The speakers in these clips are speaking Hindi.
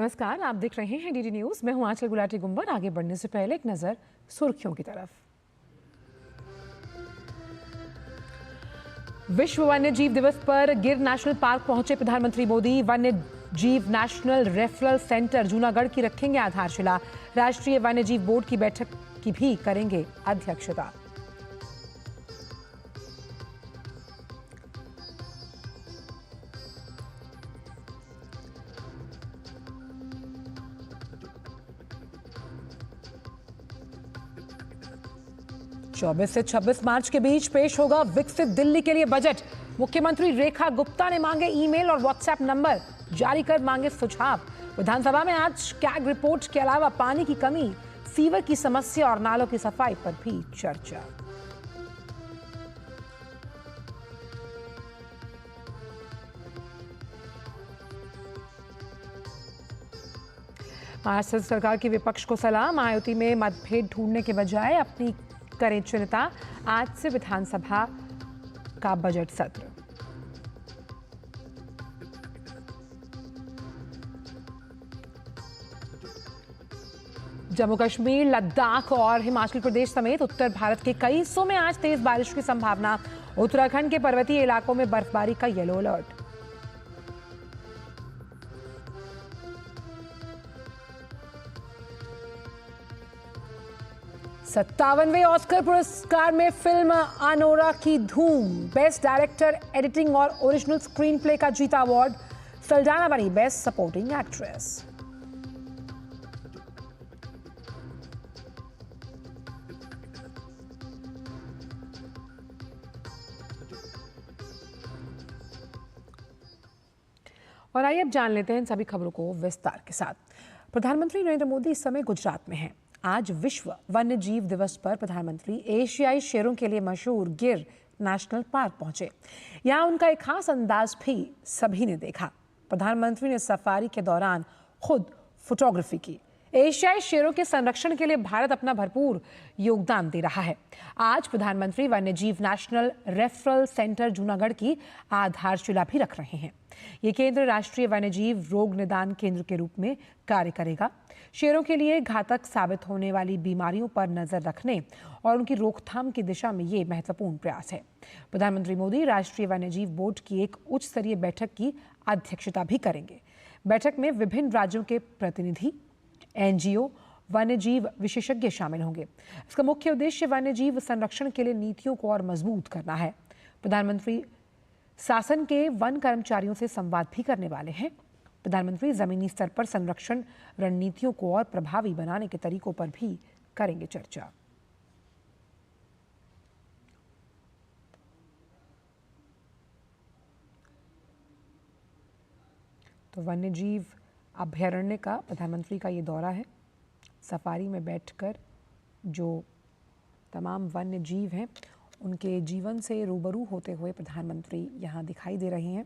नमस्कार, आप देख रहे हैं डीडी न्यूज। मैं हूं आंचल गुलाटी गुंबर। आगे बढ़ने से पहले एक नजर सुर्खियों की तरफ। विश्व वन्य जीव दिवस पर गिर नेशनल पार्क पहुंचे प्रधानमंत्री मोदी। वन्य जीव नेशनल रेफरल सेंटर जूनागढ़ की रखेंगे आधारशिला। राष्ट्रीय वन्य जीव बोर्ड की बैठक की भी करेंगे अध्यक्षता। चौबीस से 26 मार्च के बीच पेश होगा विकसित दिल्ली के लिए बजट। मुख्यमंत्री रेखा गुप्ता ने मांगे ईमेल और व्हाट्सएप नंबर जारी कर मांगे सुझाव। विधानसभा में आज कैग रिपोर्ट के अलावा पानी की कमी, सीवर की समस्या और नालों की सफाई पर भी चर्चा। महाराष्ट्र सरकार की विपक्ष को सलाह। महायुति में मतभेद ढूंढने के बजाय अपनी करें चिंता। आज से विधानसभा का बजट सत्र। जम्मू कश्मीर, लद्दाख और हिमाचल प्रदेश समेत उत्तर भारत के कई हिस्सों में आज तेज बारिश की संभावना। उत्तराखंड के पर्वतीय इलाकों में बर्फबारी का येलो अलर्ट। सत्तावनवें ऑस्कर पुरस्कार में फिल्म अनोरा की धूम। बेस्ट डायरेक्टर, एडिटिंग और ओरिजिनल स्क्रीन प्ले का जीता अवार्ड। सल्डाना बनी बेस्ट सपोर्टिंग एक्ट्रेस। और आइए अब जान लेते हैं इन सभी खबरों को विस्तार के साथ। प्रधानमंत्री नरेंद्र मोदी इस समय गुजरात में हैं। आज विश्व वन्य जीव दिवस पर प्रधानमंत्री एशियाई शेरों के लिए मशहूर गिर नेशनल पार्क पहुंचे। यहां उनका एक खास अंदाज भी सभी ने देखा। प्रधानमंत्री ने सफारी के दौरान खुद फोटोग्राफी की। एशियाई शेरों के संरक्षण के लिए भारत अपना भरपूर योगदान दे रहा है। आज प्रधानमंत्री वन्य जीव नेशनल रेफरल सेंटर जूनागढ़ की आधारशिला भी रख रहे हैं। ये केंद्र राष्ट्रीय वन्य जीव रोग निदान केंद्र के रूप में कार्य करेगा। शेरों के लिए घातक साबित होने वाली बीमारियों पर नजर रखने और उनकी रोकथाम की दिशा में ये महत्वपूर्ण प्रयास है। प्रधानमंत्री मोदी राष्ट्रीय वन्य जीव बोर्ड की एक उच्च स्तरीय बैठक की अध्यक्षता भी करेंगे। बैठक में विभिन्न राज्यों के प्रतिनिधि, एनजीओ, वन्य जीव विशेषज्ञ शामिल होंगे। इसका मुख्य उद्देश्य वन्य जीव संरक्षण के लिए नीतियों को और मजबूत करना है। प्रधानमंत्री शासन के वन कर्मचारियों से संवाद भी करने वाले हैं। प्रधानमंत्री जमीनी स्तर पर संरक्षण रणनीतियों को और प्रभावी बनाने के तरीकों पर भी करेंगे चर्चा। तो वन्य जीव अभयारण्य का प्रधानमंत्री का ये दौरा है। सफारी में बैठकर जो तमाम वन्य जीव हैं उनके जीवन से रूबरू होते हुए प्रधानमंत्री यहाँ दिखाई दे रहे हैं।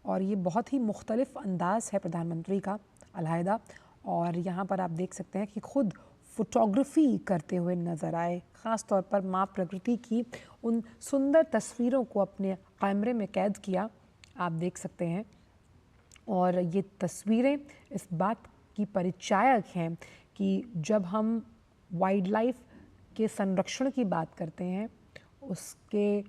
और ये बहुत ही मुख्तलिफ अंदाज़ है प्रधानमंत्री का, अलहदा। और यहाँ पर आप देख सकते हैं कि खुद फोटोग्राफी करते हुए नज़र आए। ख़ास तौर पर माँ प्रकृति की उन सुंदर तस्वीरों को अपने कैमरे में कैद किया, आप देख सकते हैं। और ये तस्वीरें इस बात की परिचायक हैं कि जब हम वाइल्ड लाइफ के संरक्षण की बात करते हैं, उसके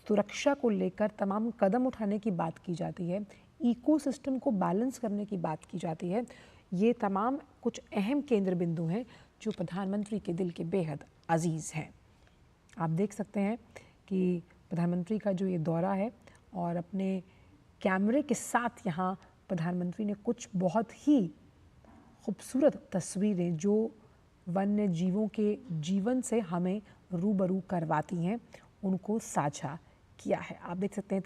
सुरक्षा को लेकर तमाम कदम उठाने की बात की जाती है, इकोसिस्टम को बैलेंस करने की बात की जाती है। ये तमाम कुछ अहम केंद्र बिंदु हैं जो प्रधानमंत्री के दिल के बेहद अजीज़ हैं। आप देख सकते हैं कि प्रधानमंत्री का जो ये दौरा है और अपने कैमरे के साथ यहाँ प्रधानमंत्री ने कुछ बहुत ही खूबसूरत तस्वीरें जो वन्य जीवों के जीवन से हमें रूबरू करवाती हैं उनको साझा किया है। आप देख सकते हैं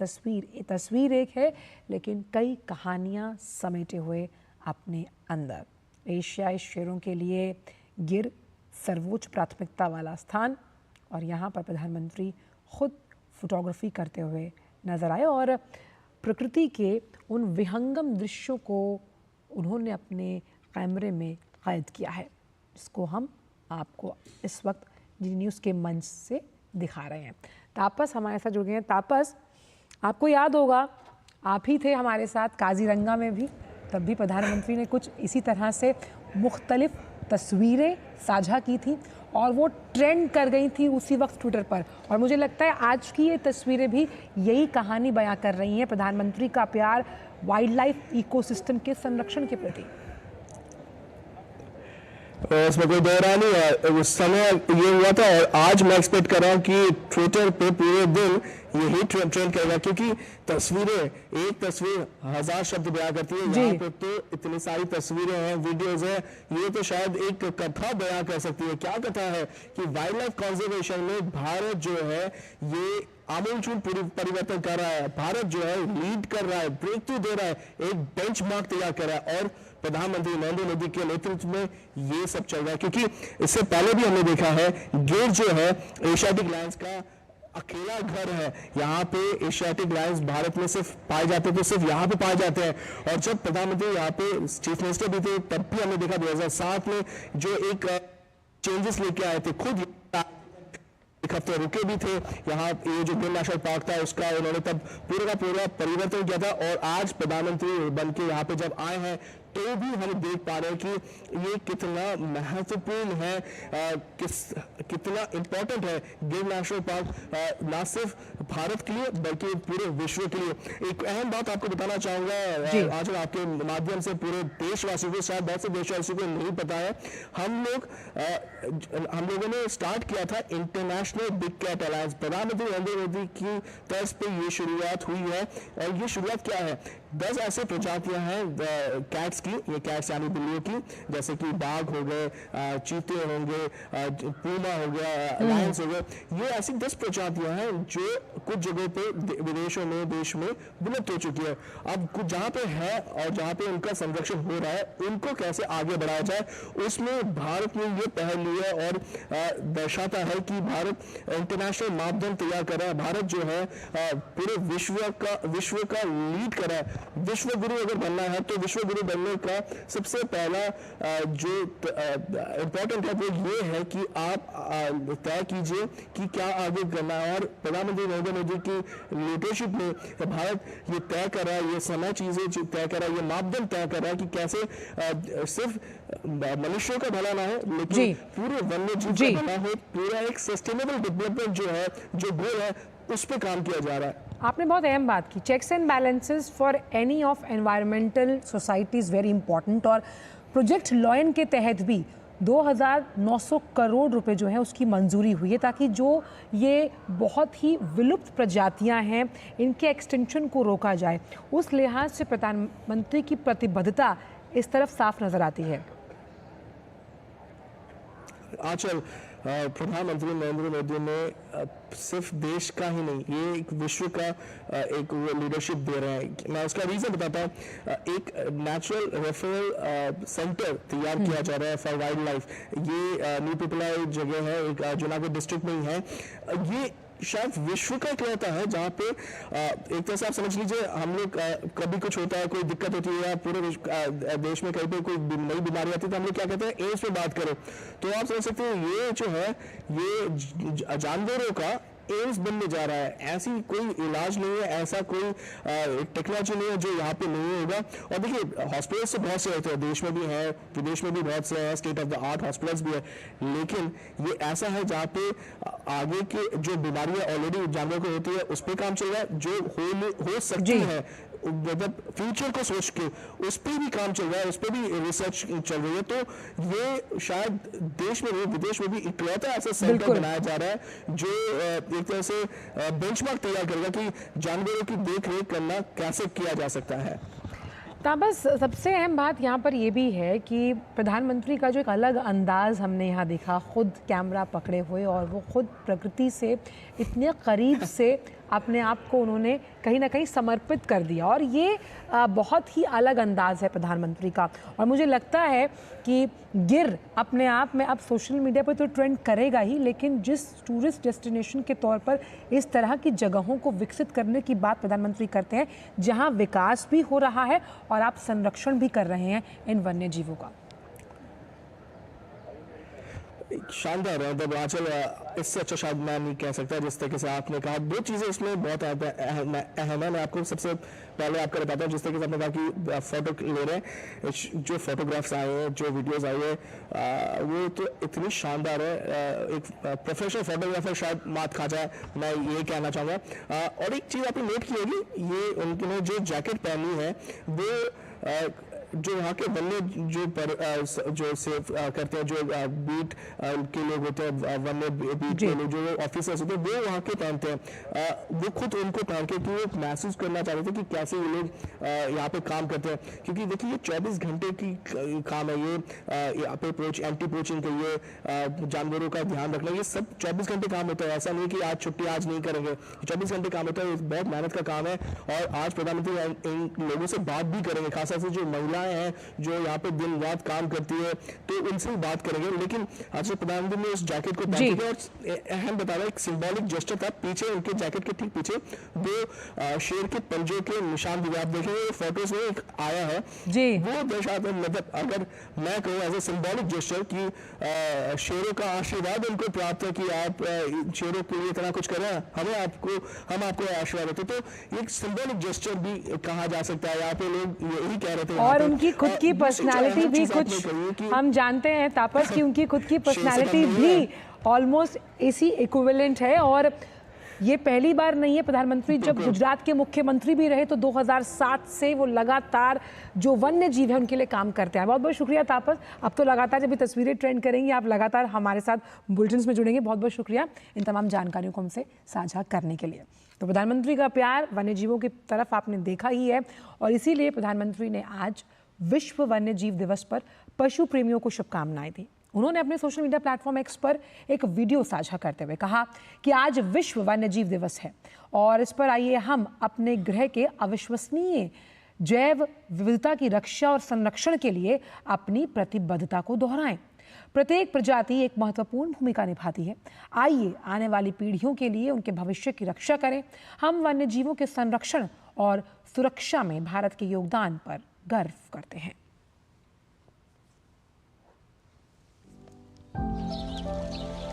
तस्वीर एक है लेकिन कई कहानियाँ समेटे हुए अपने अंदर। एशियाई शेरों के लिए गिर सर्वोच्च प्राथमिकता वाला स्थान, और यहाँ पर प्रधानमंत्री खुद फोटोग्राफी करते हुए नजर आए और प्रकृति के उन विहंगम दृश्यों को उन्होंने अपने कैमरे में कैद किया है, जिसको हम आपको इस वक्त जी न्यूज़ के मंच से दिखा रहे हैं। तापस हमारे साथ जुड़ गए हैं। तापस, आपको याद होगा आप ही थे हमारे साथ काजीरंगा में भी, तब भी प्रधानमंत्री ने कुछ इसी तरह से मुख्तलिफ तस्वीरें साझा की थी और वो ट्रेंड कर गई थी उसी वक्त ट्विटर पर। और मुझे लगता है आज की ये तस्वीरें भी यही कहानी बयां कर रही हैं, प्रधानमंत्री का प्यार वाइल्ड लाइफ इकोसिस्टम के संरक्षण के प्रति। इसमें कोई दो राय नहीं है। उस समय ये हुआ था और आज मैं एक्सपेक्ट कर रहा हूँ कि ट्विटर पे पूरे दिन यही ट्रेंड करेगा, क्योंकि तस्वीरें, एक तस्वीर 1000 शब्द बयां करती है। यहाँ पे तो इतनी सारी तस्वीरें हैं, वीडियोस हैं, ये तो शायद एक कथा बयां कर सकती है। क्या कथा है कि वाइल्ड लाइफ कंजर्वेशन में भारत जो है ये आमूलचूल परिवर्तन कर रहा है। भारत जो है लीड कर रहा है, ब्रेक थ्रू दे रहा है, एक बेंचमार्क तैयार कर रहा है और प्रधानमंत्री नरेंद्र मोदी के नेतृत्व में ये सब चल रहा है। क्योंकि इससे पहले भी हमने देखा है गिर जो है एशियाटिक लायंस का अकेला घर है। यहाँ पे एशियाटिक लायंस भारत में सिर्फ पाए जाते थे, सिर्फ यहाँ पे पाए जाते हैं। और जब प्रधानमंत्री यहाँ पे चीफ मिनिस्टर भी थे तब भी हमने देखा 2007 में जो एक चेंजेस लेके आए थे, खुद एक हफ्ते रुके भी थे यहाँ। ये जो गिर नेशनल पार्क था उसका उन्होंने तब पूरा का पूरा परिवर्तन किया था और आज प्रधानमंत्री बन के यहाँ पे जब आए हैं तो भी हम देख पा रहे हैं कि ये कितना महत्वपूर्ण है, कितना इंपॉर्टेंट है गिर नेशनल पार्क, ना सिर्फ भारत के लिए बल्कि पूरे विश्व के लिए। एक अहम बात आपको बताना चाहूंगा आज आपके माध्यम से पूरे देशवासियों को, शायद बहुत से देशवासियों को नहीं पता है, हम लोगों ने स्टार्ट किया था इंटरनेशनल बिग कैट अलायंस। प्रधानमंत्री नरेंद्र मोदी की तर्ज पे ये शुरुआत हुई है और ये शुरुआत क्या है, 10 ऐसे प्रजातियां हैं कैट्स की, ये कैट्स यानी बिल्लियों की, जैसे कि बाघ हो गए, चीते होंगे, पूमा हो गया, लायंस हो गए। ये ऐसी 10 प्रजातियां हैं जो कुछ जगहों पे विदेशों में, देश में विलुप्त हो चुकी है। अब कुछ जहां पे है और जहां पे उनका संरक्षण हो रहा है उनको कैसे आगे बढ़ाया जाए, उसमें भारत ने ये पहल ली है और दर्शाता है कि भारत इंटरनेशनल मापदंड तैयार कर रहा है। भारत जो है पूरे विश्व का लीड कर रहा है। विश्व गुरु अगर बनना है तो विश्व गुरु बनने का सबसे पहला जो इम्पोर्टेंट है वो ये है कि आप तय कीजिए कि क्या आगे करना है। और प्रधानमंत्री नरेंद्र मोदी की लीडरशिप में भारत ये तय कर रहा है, ये समय चीजें तय कर रहा है, ये मापदंड तय कर रहा है कि कैसे सिर्फ मनुष्यों का भला ना हो लेकिन पूरे वन्य जीव का भला हो। पूरा एक सस्टेनेबल डेवलपमेंट जो है, जो गोल है, उस पर काम किया जा रहा है। आपने बहुत अहम बात की, checks and balances for any of environmental society is very important. और प्रोजेक्ट लॉयन के तहत भी 2900 करोड़ रुपए जो है उसकी मंजूरी हुई है ताकि जो ये बहुत ही विलुप्त प्रजातियां हैं इनके एक्सटेंशन को रोका जाए। उस लिहाज से प्रधानमंत्री की प्रतिबद्धता इस तरफ साफ नजर आती है। आंचल, प्रधानमंत्री नरेंद्र मोदी ने सिर्फ देश का ही नहीं, ये एक विश्व का एक लीडरशिप दे रहे हैं। मैं उसका रीजन बताता हूँ। एक नेचुरल रेफरल सेंटर तैयार किया जा रहा है फॉर वाइल्ड लाइफ। ये न्यू पिपलाई जगह है, एक जूनागढ़ डिस्ट्रिक्ट में ही है। ये शायद विश्व का इकलौता है जहाँ पे एक तरह से आप समझ लीजिए, हम लोग कभी कुछ होता है, कोई दिक्कत होती है या पूरे देश में कहीं पे कोई नई बीमारी आती है तो हम लोग क्या कहते हैं, एम्स में बात करो। तो आप समझ सकते हैं ये जो है ये जानवरों का एम्स बनने जा रहा है। ऐसी कोई इलाज नहीं है, ऐसा कोई टेक्नोलॉजी नहीं है जो यहाँ पे नहीं होगा। और देखिए हॉस्पिटल्स से बहुत से होते हैं, देश में भी है, विदेश में भी बहुत से हैं, state of the art hospitals भी है, लेकिन ये ऐसा है जहाँ पे आगे की जो बीमारियां ऑलरेडी जानवरों को होती है उस पर काम चल रहा है, जो हो सकती है मतलब फ्यूचर को सोच के उस पर भी काम चल रहा है, उस पर भी रिसर्च चल रही है। तो ये शायद देश में नहीं विदेश में भी इकलौता ऐसा सेंटर बनाया जा रहा है जो एक तरह से बेंचमार्क तैयार करेगा कि जानवरों की देख रेख करना कैसे किया जा सकता है। ताबस, सबसे अहम बात यहाँ पर यह भी है कि प्रधानमंत्री का जो एक अलग अंदाज हमने यहाँ देखा, खुद कैमरा पकड़े हुए और वो खुद प्रकृति से इतने करीब से अपने आप को उन्होंने कहीं ना कहीं समर्पित कर दिया और ये बहुत ही अलग अंदाज है प्रधानमंत्री का। और मुझे लगता है कि गिर अपने आप में अब सोशल मीडिया पर तो ट्रेंड करेगा ही, लेकिन जिस टूरिस्ट डेस्टिनेशन के तौर पर इस तरह की जगहों को विकसित करने की बात प्रधानमंत्री करते हैं, जहां विकास भी हो रहा है और आप संरक्षण भी कर रहे हैं इन वन्य जीवों का। शानदार है, मतलब आंचल इससे अच्छा शायद मैं नहीं कह सकता। जिस तरीके से आपने कहा दो चीज़ें इसमें बहुत अहम है। मैं आपको सबसे पहले आपको बताता हूँ, जिस तरीके से आपने कहा कि फोटो ले रहे हैं, जो फोटोग्राफ्स आए हैं, जो वीडियोस आई है, वो तो इतनी शानदार है। एक प्रोफेशनल फोटोग्राफर शायद मात खा जाए, मैं ये कहना चाहूँगा। और एक चीज़ आपने नोट की होगी, ये उन्होंने जो जैकेट पहनी है वो जो वहाँ के वन्य जो सेव करते हैं, जो बीट के लोग होते हैं, वन्य बीट के लोग जो ऑफिसर्स होते हैं, वो वहाँ के पहनते हैं। वो खुद उनको पहन के कि वो महसूस करना चाह रहे थे कि कैसे ये लोग यहाँ पे काम करते हैं। क्योंकि देखिए ये 24 घंटे की काम है, ये यहाँ पे एंटी पोचिंग के लिए जानवरों का ध्यान रखना, ये सब 24 घंटे काम होता है। ऐसा नहीं कि आज छुट्टी आज नहीं करेंगे, 24 घंटे काम होता है, बहुत मेहनत का काम है। और आज प्रधानमंत्री इन लोगों से बात भी करेंगे, खासतौर से जो महिला हैं जो यहाँ पे दिन रात काम करती है, तो उनसे भी बात करेंगे। लेकिन आज प्रधानमंत्री ने उस जैकेट को पहन के, और अहम बता रहा, एक सिंबॉलिक जेस्चर था। पीछे उनके जैकेट के ठीक पीछे दो शेर के पंजे के निशान भी आप देखेंगे, फोटोज में एक आया है जी, वो दर्शाता है। मतलब अगर मैं कहूँ एज ए सिंबॉलिक जेस्चर कि शेरों का आशीर्वाद उनको प्राप्त है कि आप शेरों के लिए इतना कुछ कर रहे हैं, हम आपको आशीर्वाद देते। तो एक सिंबॉलिक जेस्चर भी कहा जा सकता है। यहाँ पे लोग यही कह रहे थे, और उनकी खुद की पर्सनालिटी भी कुछ हम जानते हैं तापस की उनकी खुद की पर्सनालिटी भी ऑलमोस्ट इसी इक्विवेलेंट है। और ये पहली बार नहीं है, प्रधानमंत्री जब गुजरात के मुख्यमंत्री भी रहे तो 2007 से वो लगातार जो वन्य जीव है उनके लिए काम करते हैं। बहुत बहुत शुक्रिया तापस, अब तो लगातार जब ये तस्वीरें ट्रेंड करेंगी आप लगातार हमारे साथ बुलेटिन्स में जुड़ेंगे। बहुत बहुत शुक्रिया इन तमाम जानकारियों को हमसे साझा करने के लिए। तो प्रधानमंत्री का प्यार वन्य जीवों की तरफ आपने देखा ही है, और इसीलिए प्रधानमंत्री ने आज विश्व वन्य जीव दिवस पर पशु प्रेमियों को शुभकामनाएं दी। उन्होंने अपने सोशल मीडिया प्लेटफॉर्म एक्स पर एक वीडियो साझा करते हुए कहा कि आज विश्व वन्य जीव दिवस है और इस पर आइए हम अपने ग्रह के अविश्वसनीय जैव विविधता की रक्षा और संरक्षण के लिए अपनी प्रतिबद्धता को दोहराएं। प्रत्येक प्रजाति एक महत्वपूर्ण भूमिका निभाती है। आइए आने वाली पीढ़ियों के लिए उनके भविष्य की रक्षा करें। हम वन्य जीवों के संरक्षण और सुरक्षा में भारत के योगदान पर गर्व करते हैं।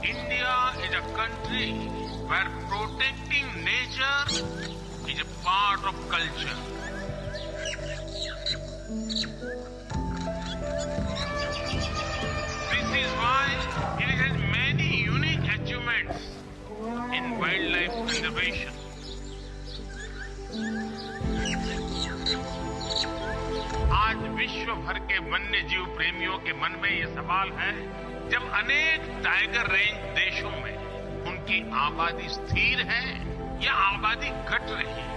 India is a country where protecting nature is a part of culture. This is why it has many unique achievements in wildlife conservation. आज विश्व भर के वन्य जीव प्रेमियों के मन में ये सवाल है, जब अनेक टाइगर रेंज देशों में उनकी आबादी स्थिर है या आबादी घट रही है,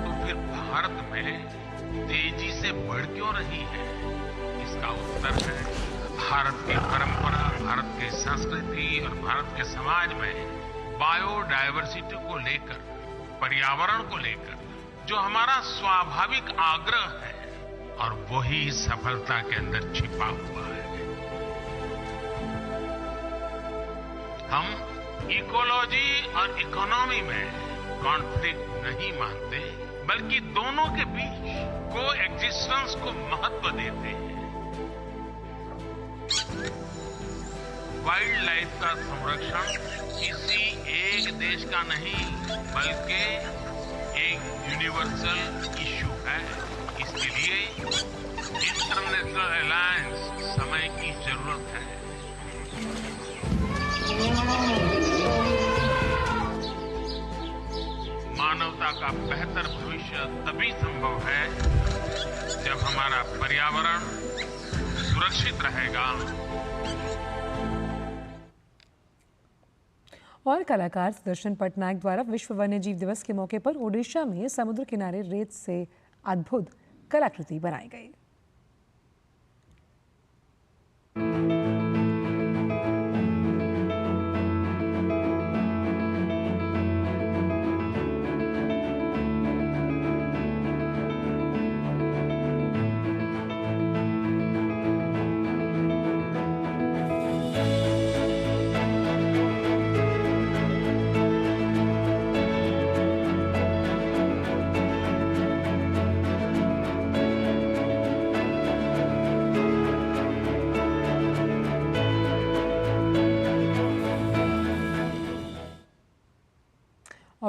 तो फिर भारत में तेजी से बढ़ क्यों रही है? इसका उत्तर है भारत की परंपरा, भारत की संस्कृति और भारत के समाज में बायोडायवर्सिटी को लेकर, पर्यावरण को लेकर जो हमारा स्वाभाविक आग्रह है, और वही सफलता के अंदर छिपा हुआ है। हम इकोलॉजी और इकोनॉमी में कॉन्फ्लिक्ट नहीं मानते, बल्कि दोनों के बीच को एक्जिस्टेंस को महत्व देते हैं। वाइल्ड लाइफ का संरक्षण किसी एक देश का नहीं, बल्कि एक यूनिवर्सल इशू है। इसके लिए इंटरनेशनल अलायंस समय की जरूरत है। मानवता का बेहतर भविष्य तभी संभव है जब हमारा पर्यावरण सुरक्षित रहेगा। और कलाकार सुदर्शन पटनायक द्वारा विश्व वन्य जीव दिवस के मौके पर ओडिशा में समुद्र किनारे रेत से अद्भुत कलाकृति बनाई गई।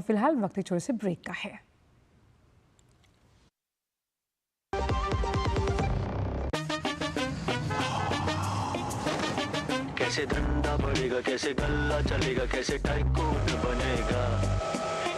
फिलहाल वक्त एक छोटे से ब्रेक का है। कैसे धंधा बढ़ेगा, कैसे गल्ला चलेगा, कैसे टाइकून बनेगा,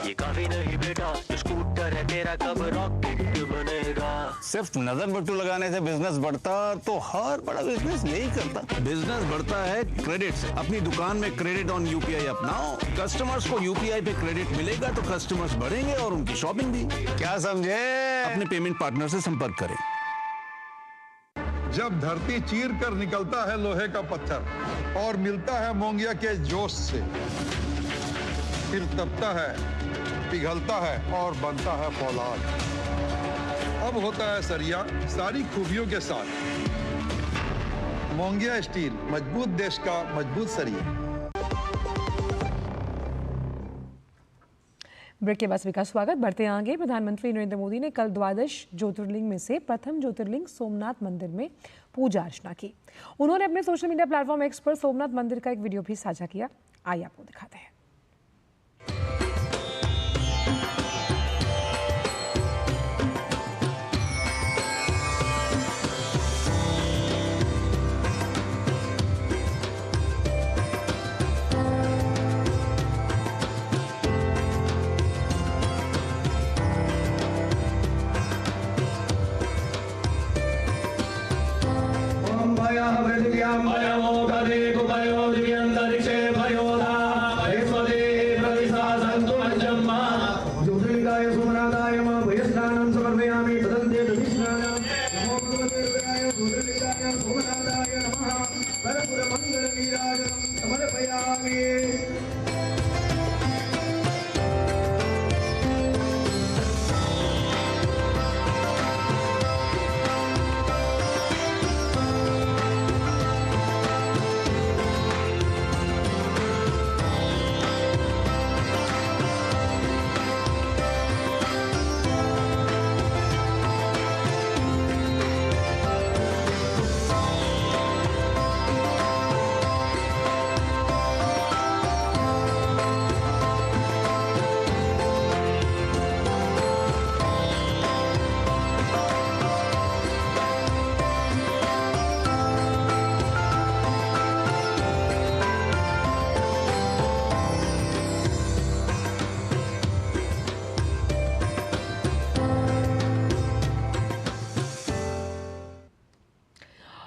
ये काफी नहीं बेटा, जो स्कूटर है तेरा कब रॉकेट बनेगा। सिर्फ नजर बट्टू लगाने से बिजनेस बढ़ता तो हर बड़ा बिजनेस यही करता। बिजनेस बढ़ता है क्रेडिट से। अपनी दुकान में क्रेडिट ऑन यूपीआई अपनाओ। कस्टमर्स को यूपीआई पे क्रेडिट मिलेगा तो कस्टमर्स बढ़ेंगे और उनकी शॉपिंग भी। क्या समझे? अपने पेमेंट पार्टनर से संपर्क करें। जब धरती चीर कर निकलता है लोहे का पत्थर और मिलता है मोंगिया के जोश से, फिर तपता है, पिघलता है और बनता है फौलाद। अब होता है सरिया सारी खूबियों के साथ। मोंगिया स्टील, मजबूत देश का मजबूत सरिया। ब्रेक के बाद सभी का स्वागत। बढ़ते हैं आगे। प्रधानमंत्री नरेंद्र मोदी ने कल द्वादश ज्योतिर्लिंग में से प्रथम ज्योतिर्लिंग सोमनाथ मंदिर में पूजा अर्चना की। उन्होंने अपने सोशल मीडिया प्लेटफॉर्म एक्स पर सोमनाथ मंदिर का एक वीडियो भी साझा किया। आइए आपको दिखाते हैं।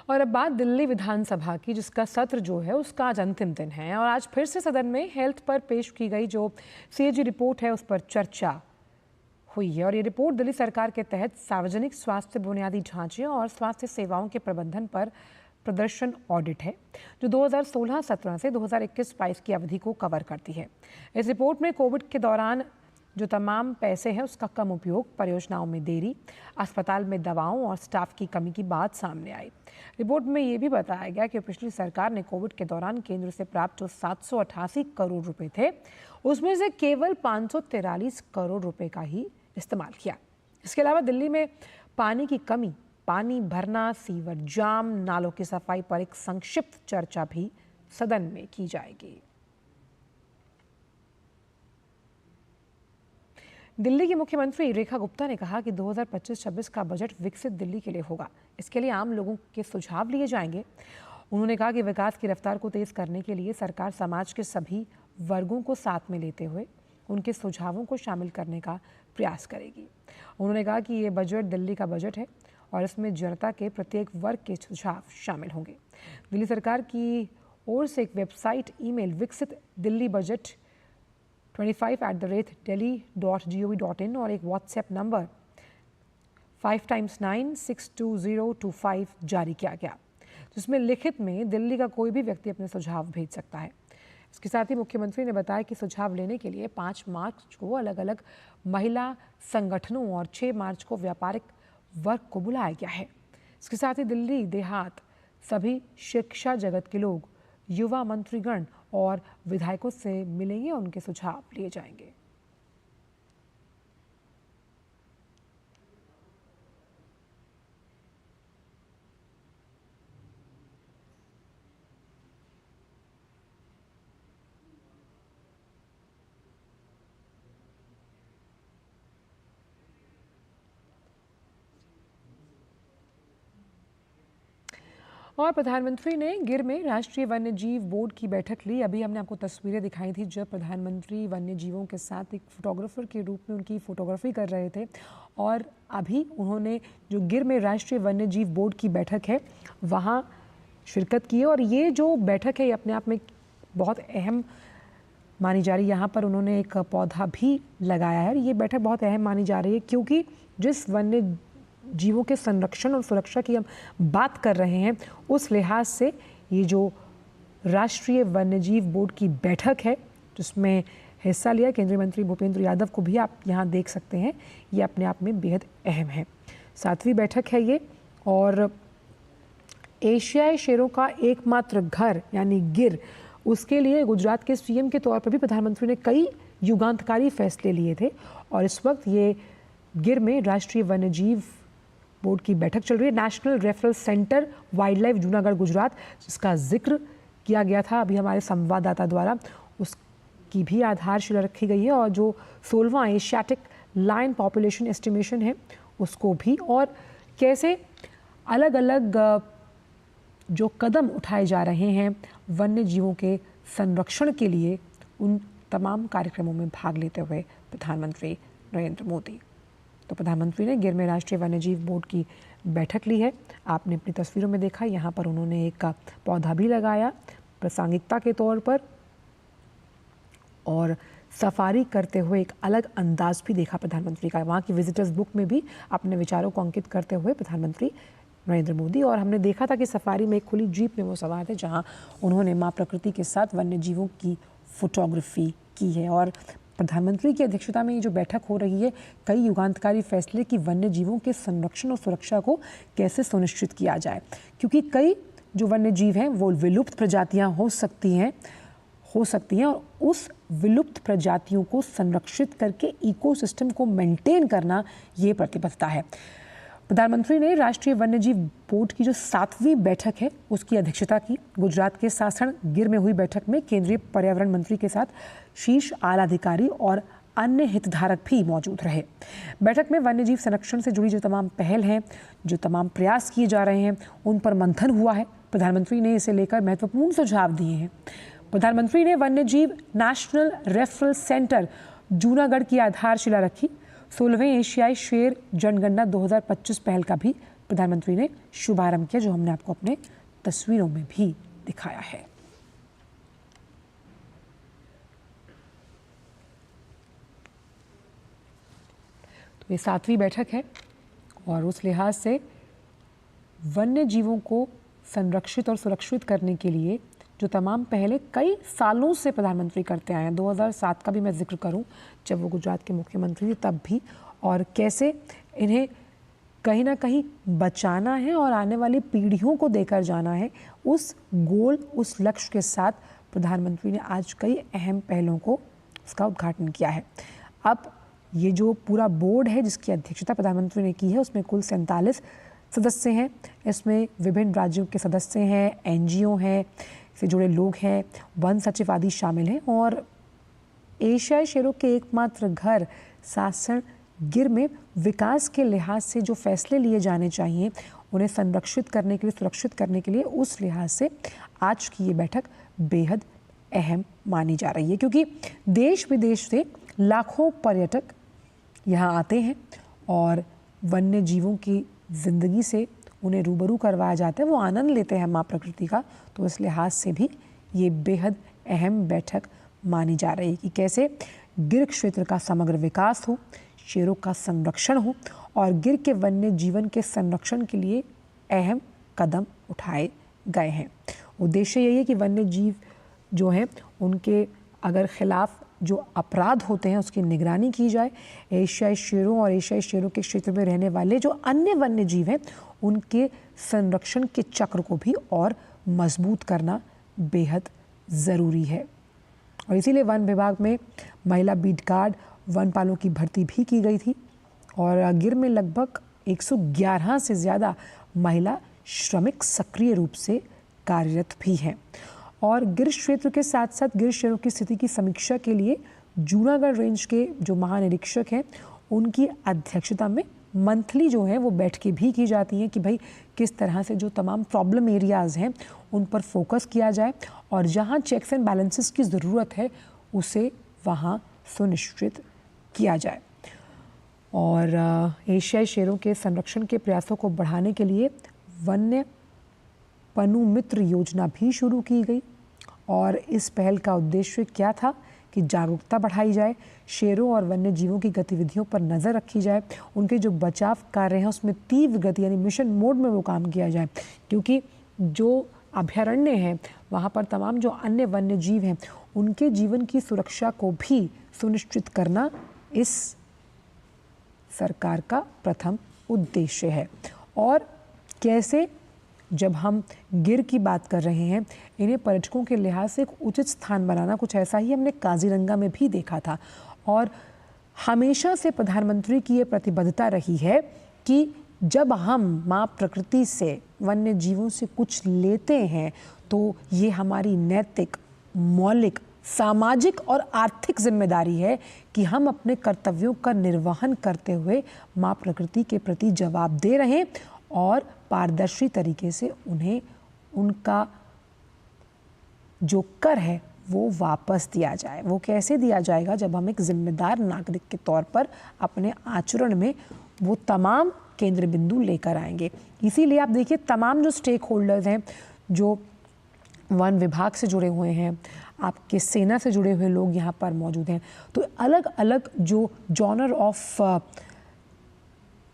और अब बात दिल्ली विधानसभा की, जिसका सत्र जो है उसका आज अंतिम दिन है और आज फिर से सदन में हेल्थ पर पेश की गई जो सीएजी रिपोर्ट है उस पर चर्चा हुई है। और ये रिपोर्ट दिल्ली सरकार के तहत सार्वजनिक स्वास्थ्य बुनियादी ढांचे और स्वास्थ्य सेवाओं के प्रबंधन पर प्रदर्शन ऑडिट है, जो 2016-17 से 2021-22 की अवधि को कवर करती है। इस रिपोर्ट में कोविड के दौरान जो तमाम पैसे हैं उसका कम उपयोग, परियोजनाओं में देरी, अस्पताल में दवाओं और स्टाफ की कमी की बात सामने आई। रिपोर्ट में ये भी बताया गया कि पिछली सरकार ने कोविड के दौरान केंद्र से प्राप्त जो 788 करोड़ रुपए थे उसमें से केवल 543 करोड़ रुपए का ही इस्तेमाल किया। इसके अलावा दिल्ली में पानी की कमी, पानी भरना, सीवर जाम, नालों की सफाई पर एक संक्षिप्त चर्चा भी सदन में की जाएगी। दिल्ली की मुख्यमंत्री रेखा गुप्ता ने कहा कि 2025-26 का बजट विकसित दिल्ली के लिए होगा। इसके लिए आम लोगों के सुझाव लिए जाएंगे। उन्होंने कहा कि विकास की रफ्तार को तेज करने के लिए सरकार समाज के सभी वर्गों को साथ में लेते हुए उनके सुझावों को शामिल करने का प्रयास करेगी। उन्होंने कहा कि ये बजट दिल्ली का बजट है और इसमें जनता के प्रत्येक वर्ग के सुझाव शामिल होंगे। दिल्ली सरकार की ओर से एक वेबसाइट, ईमेल विकसित दिल्ली बजट 25@delhi.gov.in और एक व्हाट्सएप नंबर 5x9-62025 जारी किया गया, जिसमें लिखित में दिल्ली का कोई भी व्यक्ति अपने सुझाव भेज सकता है। इसके साथ ही मुख्यमंत्री ने बताया कि सुझाव लेने के लिए 5 मार्च को अलग अलग महिला संगठनों और 6 मार्च को व्यापारिक वर्ग को बुलाया गया है। इसके साथ ही दिल्ली देहात सभी शिक्षा जगत के लोग, युवा मंत्रीगण और विधायकों से मिलेंगे और उनके सुझाव लिए जाएंगे। और प्रधानमंत्री ने गिर में राष्ट्रीय वन्य जीव बोर्ड की बैठक ली। अभी हमने आपको तस्वीरें दिखाई थी जब प्रधानमंत्री वन्य जीवों के साथ एक फोटोग्राफर के रूप में उनकी फोटोग्राफी कर रहे थे, और अभी उन्होंने जो गिर में राष्ट्रीय वन्य जीव बोर्ड की बैठक है वहाँ शिरकत की है। और ये जो बैठक है ये अपने आप में बहुत अहम मानी जा रही है। यहाँ पर उन्होंने एक पौधा भी लगाया है। ये बैठक बहुत अहम मानी जा रही है क्योंकि जिस वन्य जीवों के संरक्षण और सुरक्षा की हम बात कर रहे हैं उस लिहाज से ये जो राष्ट्रीय वन्यजीव बोर्ड की बैठक है जिसमें हिस्सा लिया केंद्रीय मंत्री भूपेंद्र यादव को भी आप यहाँ देख सकते हैं, ये अपने आप में बेहद अहम है। 7वीं बैठक है ये, और एशियाई शेरों का एकमात्र घर यानी गिर, उसके लिए गुजरात के सीएम के तौर पर भी प्रधानमंत्री ने कई युगांतकारी फैसले लिए थे। और इस वक्त ये गिर में राष्ट्रीय वन्यजीव बोर्ड की बैठक चल रही है। National referral centre wild life Junagadh Gujarat, जिसका जिक्र किया गया था अभी हमारे संवाददाता द्वारा, उसकी भी आधारशिला रखी गई है। और जो 16वां एशियाटिक लायन पॉपुलेशन एस्टिमेशन है उसको भी, और कैसे अलग अलग जो कदम उठाए जा रहे हैं वन्य जीवों के संरक्षण के लिए, उन तमाम कार्यक्रमों में भाग लेते हुए प्रधानमंत्री नरेंद्र मोदी। तो प्रधानमंत्री ने गिर में राष्ट्रीय वन्यजीव बोर्ड की बैठक ली है। आपने अपनी तस्वीरों में देखा, यहाँ पर उन्होंने एक पौधा भी लगाया प्रासंगिकता के तौर पर, और सफारी करते हुए एक अलग अंदाज भी देखा प्रधानमंत्री का। वहाँ की विजिटर्स बुक में भी अपने विचारों को अंकित करते हुए प्रधानमंत्री नरेंद्र मोदी, और हमने देखा था कि सफारी में एक खुली जीप में वो सवार थे जहाँ उन्होंने माँ प्रकृति के साथ वन्य जीवों की फोटोग्राफी की है। और प्रधानमंत्री की अध्यक्षता में ये जो बैठक हो रही है, कई युगांतकारी फैसले कि वन्य जीवों के संरक्षण और सुरक्षा को कैसे सुनिश्चित किया जाए, क्योंकि कई जो वन्य जीव हैं वो विलुप्त प्रजातियां हो सकती हैं, और उस विलुप्त प्रजातियों को संरक्षित करके इकोसिस्टम को मेंटेन करना ये प्रतिबद्धता है। प्रधानमंत्री ने राष्ट्रीय वन्यजीव बोर्ड की जो 7वीं बैठक है उसकी अध्यक्षता की। गुजरात के सासण गिर में हुई बैठक में केंद्रीय पर्यावरण मंत्री के साथ शीर्ष आला अधिकारी और अन्य हितधारक भी मौजूद रहे। बैठक में वन्यजीव संरक्षण से जुड़ी जो तमाम पहल हैं, जो तमाम प्रयास किए जा रहे हैं, उन पर मंथन हुआ है। प्रधानमंत्री ने इसे लेकर महत्वपूर्ण सुझाव दिए हैं। प्रधानमंत्री ने वन्यजीव नेशनल रेफरल सेंटर जूनागढ़ की आधारशिला रखी। 16वें एशियाई शेर जनगणना 2025 पहल का भी प्रधानमंत्री ने शुभारंभ किया, जो हमने आपको अपने तस्वीरों में भी दिखाया है। तो ये 7वीं बैठक है, और उस लिहाज से वन्य जीवों को संरक्षित और सुरक्षित करने के लिए जो तमाम पहले कई सालों से प्रधानमंत्री करते आए हैं, 2007 का भी मैं जिक्र करूं जब वो गुजरात के मुख्यमंत्री थे तब भी, और कैसे इन्हें कहीं ना कहीं बचाना है और आने वाली पीढ़ियों को देकर जाना है, उस गोल, उस लक्ष्य के साथ प्रधानमंत्री ने आज कई अहम पहलों को उसका उद्घाटन किया है। अब ये जो पूरा बोर्ड है जिसकी अध्यक्षता प्रधानमंत्री ने की है, उसमें कुल 47 सदस्य हैं। इसमें विभिन्न राज्यों के सदस्य हैं, NGO हैं, से जुड़े लोग हैं, वन सचिव आदि शामिल हैं। और एशियाई शेरों के एकमात्र घर सासण गिर में विकास के लिहाज से जो फैसले लिए जाने चाहिए, उन्हें संरक्षित करने के लिए, सुरक्षित करने के लिए, उस लिहाज से आज की ये बैठक बेहद अहम मानी जा रही है, क्योंकि देश विदेश से लाखों पर्यटक यहाँ आते हैं और वन्य जीवों की ज़िंदगी से उन्हें रूबरू करवाया जाता है, वो आनंद लेते हैं माँ प्रकृति का। तो इस लिहाज से भी ये बेहद अहम बैठक मानी जा रही है कि कैसे गिर क्षेत्र का समग्र विकास हो, शेरों का संरक्षण हो, और गिर के वन्य जीवन के संरक्षण के लिए अहम कदम उठाए गए हैं। उद्देश्य यही है कि वन्य जीव जो हैं उनके अगर खिलाफ जो अपराध होते हैं उसकी निगरानी की जाए। एशियाई शेरों और एशियाई शेरों के क्षेत्र में रहने वाले जो अन्य वन्य जीव हैं उनके संरक्षण के चक्र को भी और मजबूत करना बेहद ज़रूरी है। और इसीलिए वन विभाग में महिला बीट गार्ड वनपालों की भर्ती भी की गई थी, और गिर में लगभग 111 से ज़्यादा महिला श्रमिक सक्रिय रूप से कार्यरत भी हैं। और गिर क्षेत्र के साथ साथ गिर शेरों की स्थिति की समीक्षा के लिए जूनागढ़ रेंज के जो महानिरीक्षक हैं उनकी अध्यक्षता में मंथली जो है वो बैठकें भी की जाती हैं कि भाई किस तरह से जो तमाम प्रॉब्लम एरियाज़ हैं उन पर फोकस किया जाए और जहाँ चेक्स एंड बैलेंसेस की ज़रूरत है उसे वहाँ सुनिश्चित किया जाए। और एशियाई शेरों के संरक्षण के प्रयासों को बढ़ाने के लिए वन्य पनु मित्र योजना भी शुरू की गई और इस पहल का उद्देश्य क्या था कि जागरूकता बढ़ाई जाए, शेरों और वन्य जीवों की गतिविधियों पर नज़र रखी जाए, उनके जो बचाव कार्य हैं उसमें तीव्र गति यानी मिशन मोड में वो काम किया जाए, क्योंकि जो अभयारण्य हैं वहाँ पर तमाम जो अन्य वन्य जीव हैं उनके जीवन की सुरक्षा को भी सुनिश्चित करना इस सरकार का प्रथम उद्देश्य है। और कैसे जब हम गिर की बात कर रहे हैं, इन्हें पर्यटकों के लिहाज से एक उचित स्थान बनाना, कुछ ऐसा ही हमने काजीरंगा में भी देखा था। और हमेशा से प्रधानमंत्री की ये प्रतिबद्धता रही है कि जब हम माँ प्रकृति से, वन्य जीवों से कुछ लेते हैं तो ये हमारी नैतिक, मौलिक, सामाजिक और आर्थिक जिम्मेदारी है कि हम अपने कर्तव्यों का निर्वहन करते हुए माँ प्रकृति के प्रति जवाब दे रहे हैं और पारदर्शी तरीके से उन्हें उनका जो कर है वो वापस दिया जाए। वो कैसे दिया जाएगा? जब हम एक जिम्मेदार नागरिक के तौर पर अपने आचरण में वो तमाम केंद्र बिंदु लेकर आएंगे। इसीलिए आप देखिए तमाम जो स्टेक होल्डर्स हैं, जो वन विभाग से जुड़े हुए हैं, आपके सेना से जुड़े हुए लोग यहाँ पर मौजूद हैं, तो अलग अलग जो जॉनर ऑफ